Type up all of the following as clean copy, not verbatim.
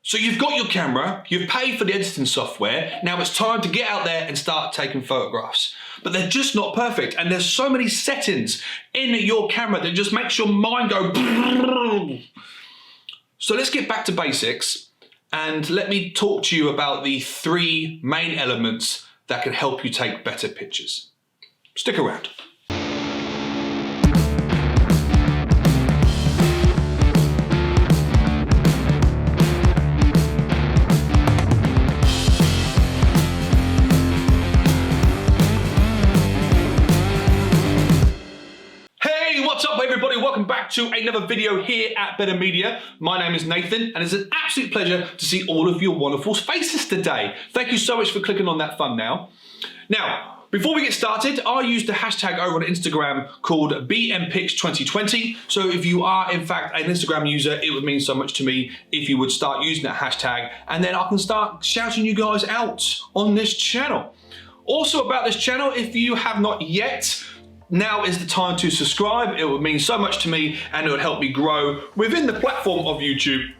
So you've got your camera, you've paid for the editing software, now it's time to get out there and start taking photographs. But they're just not perfect, and there's so many settings in your camera that just makes your mind go. So let's get back to basics, and let me talk to you about the 3 main elements that can help you take better pictures. Stick around. What's up everybody, welcome back to another video here at Benham Media. My name is Nathan and it's an absolute pleasure to see all of your wonderful faces today. Thank you so much for clicking on that thumbnail. Now, before we get started, I use the hashtag over on Instagram called BMPix2020. So if you are in fact an Instagram user, it would mean so much to me if you would start using that hashtag, and then I can start shouting you guys out on this channel. Also about this channel, if you have not yet, now is the time to subscribe. It would mean so much to me and it would help me grow within the platform of YouTube.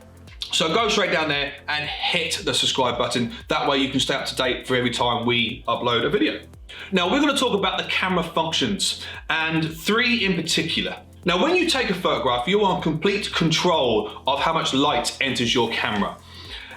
So go straight down there and hit the subscribe button. That way you can stay up to date for every time we upload a video. Now we're going to talk about the camera functions, and 3 in particular. Now when you take a photograph, you are in complete control of how much light enters your camera.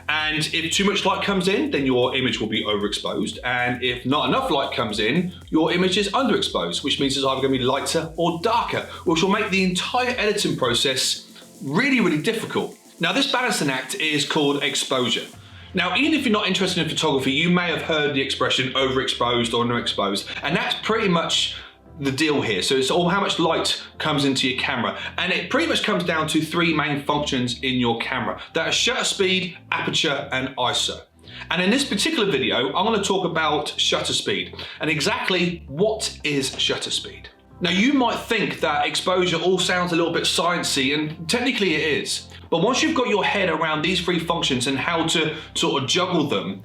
And if too much light comes in, then your image will be overexposed. And if not enough light comes in, your image is underexposed, which means it's either going to be lighter or darker, which will make the entire editing process really, really difficult. Now, this balancing act is called exposure. Now, even if you're not interested in photography, you may have heard the expression overexposed or underexposed, and that's pretty much the deal here. So it's all how much light comes into your camera, and it pretty much comes down to 3 main functions in your camera. That is shutter speed, aperture, and ISO. And in this particular video, I'm going to talk about shutter speed and exactly what is shutter speed. Now you might think that exposure all sounds a little bit sciencey, and technically it is. But once you've got your head around these 3 functions and how to sort of juggle them,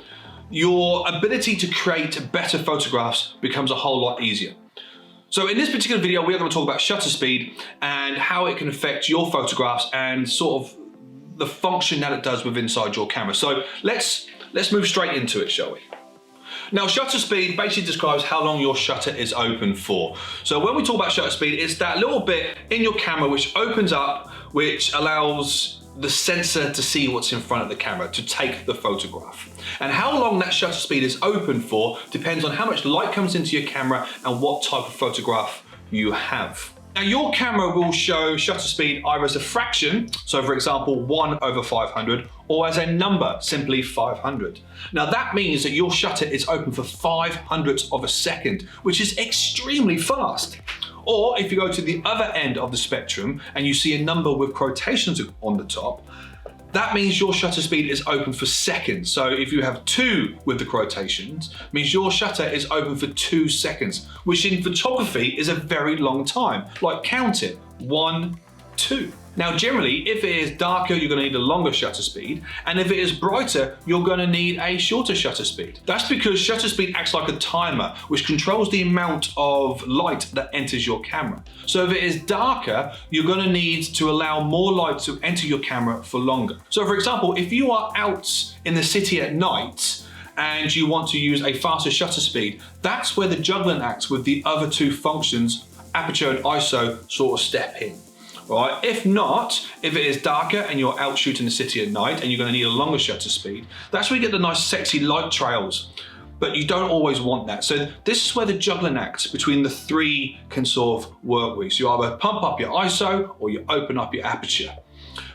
your ability to create better photographs becomes a whole lot easier. So in this particular video, we are going to talk about shutter speed and how it can affect your photographs and sort of the function that it does within inside your camera. So let's move straight into it, shall we? Now, shutter speed basically describes how long your shutter is open for. So when we talk about shutter speed, it's that little bit in your camera which opens up, which allows the sensor to see what's in front of the camera, to take the photograph. And how long that shutter speed is open for depends on how much light comes into your camera and what type of photograph you have. Now your camera will show shutter speed either as a fraction, so for example 1/500, or as a number, simply 500. Now that means that your shutter is open for 5/100 of a second, which is extremely fast. Or if you go to the other end of the spectrum and you see a number with quotations on the top, that means your shutter speed is open for seconds. So if you have 2 with the quotations, it means your shutter is open for 2 seconds, which in photography is a very long time. Like count it, 1, 2. Now generally, if it is darker, you're going to need a longer shutter speed, and if it is brighter, you're going to need a shorter shutter speed. That's because shutter speed acts like a timer, which controls the amount of light that enters your camera. So if it is darker, you're going to need to allow more light to enter your camera for longer. So for example, if you are out in the city at night and you want to use a faster shutter speed, that's where the juggling act with the other 2 functions, aperture and ISO, sort of step in. Right? If not, if it is darker and you're out shooting the city at night and you're going to need a longer shutter speed, that's where you get the nice sexy light trails. But you don't always want that. So this is where the juggling act between the 3 can sort of work with. So you either pump up your ISO or you open up your aperture.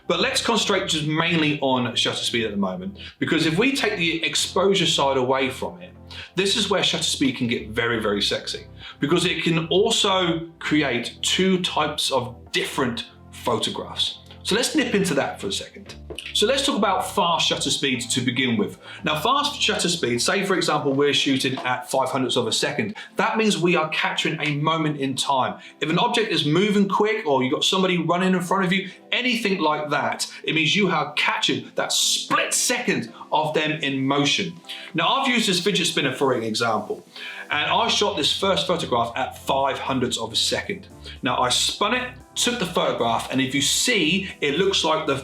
But let's concentrate just mainly on shutter speed at the moment, because if we take the exposure side away from it, this is where shutter speed can get very, very sexy, because it can also create 2 types of different photographs. So let's nip into that for a second. So let's talk about fast shutter speeds to begin with. Now fast shutter speed, say for example we're shooting at 5/100 of a second, that means we are capturing a moment in time. If an object is moving quick or you've got somebody running in front of you, anything like that, it means you have captured that split second of them in motion. Now I've used this fidget spinner for an example, and I shot this first photograph at 5/100 of a second. Now I spun it, took the photograph, and if you see, it looks like the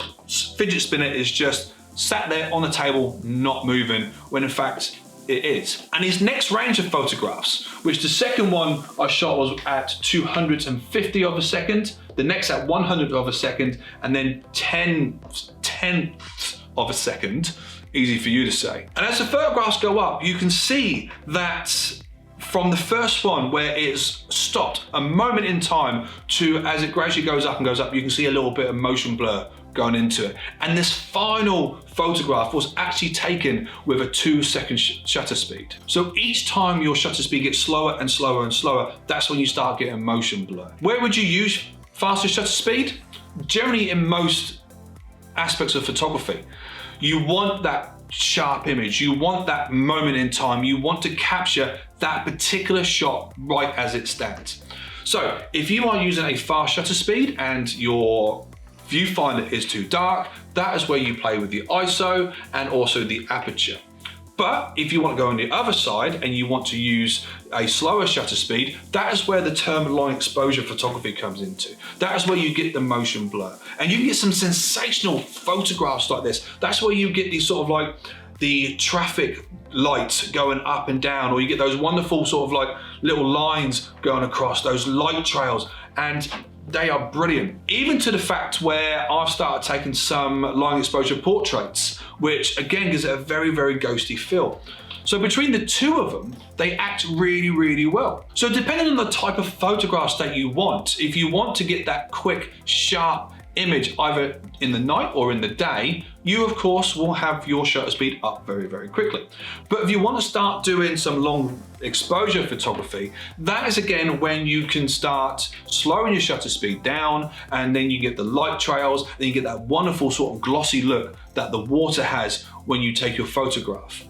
fidget spinner is just sat there on the table, not moving, when in fact it is. And his next range of photographs, which the second one I shot was at 250 of a second, the next at 100 of a second, and then 10/10 of a second, easy for you to say. And as the photographs go up, you can see that from the first one where it's stopped a moment in time to as it gradually goes up and goes up, you can see a little bit of motion blur going into it. And this final photograph was actually taken with a 2-second shutter speed. So each time your shutter speed gets slower and slower and slower, that's when you start getting motion blur. Where would you use faster shutter speed? Generally in most aspects of photography. You want that sharp image, you want that moment in time, you want to capture that particular shot right as it stands. So if you are using a fast shutter speed and your viewfinder is too dark, that is where you play with the ISO and also the aperture. But if you want to go on the other side and you want to use a slower shutter speed, that is where the term long exposure photography comes into. That is where you get the motion blur. And you can get some sensational photographs like this. That's where you get these sort of like the traffic lights going up and down, or you get those wonderful sort of like little lines going across, those light trails, and they are brilliant. Even to the fact where I've started taking some long exposure portraits, which again gives it a very, very ghosty feel. So between the two of them, they act really, really well. So depending on the type of photographs that you want, if you want to get that quick, sharp image either in the night or in the day, you of course will have your shutter speed up very, very quickly. But if you want to start doing some long exposure photography, that is again when you can start slowing your shutter speed down, and then you get the light trails, then you get that wonderful sort of glossy look that the water has when you take your photograph.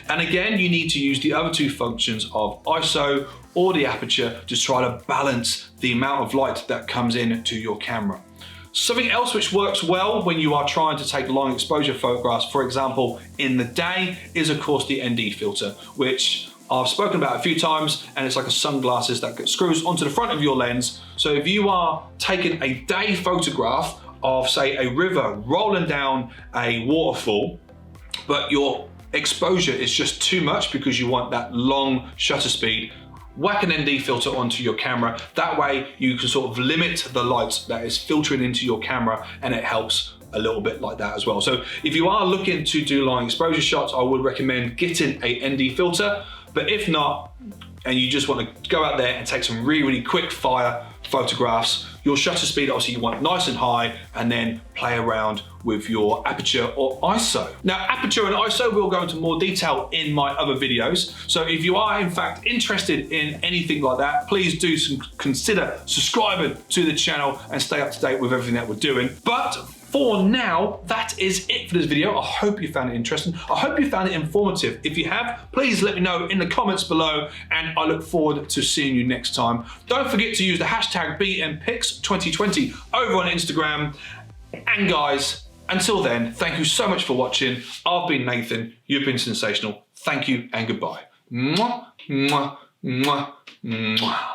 And again, you need to use the other two functions of ISO or the aperture to try to balance the amount of light that comes in to your camera. Something else which works well when you are trying to take long exposure photographs, for example, in the day, is of course the ND filter, which I've spoken about a few times, and it's like a sunglasses that screws onto the front of your lens. So if you are taking a day photograph of, say, a river rolling down a waterfall, but your exposure is just too much because you want that long shutter speed, whack an ND filter onto your camera. That way you can sort of limit the light that is filtering into your camera, and it helps a little bit like that as well. So if you are looking to do long exposure shots, I would recommend getting a ND filter. But if not, and you just want to go out there and take some really, really quick fire photographs, your shutter speed obviously you want nice and high, and then play around with your aperture or ISO. Now, aperture and ISO we'll go into more detail in my other videos. So if you are in fact interested in anything like that, please do consider subscribing to the channel and stay up to date with everything that we're doing. But for now, that is it for this video. I hope you found it interesting. I hope you found it informative. If you have, please let me know in the comments below, and I look forward to seeing you next time. Don't forget to use the hashtag BMPics2020 over on Instagram. And guys, until then, thank you so much for watching. I've been Nathan, you've been sensational. Thank you and goodbye. Mwah, mwah, mwah, mwah.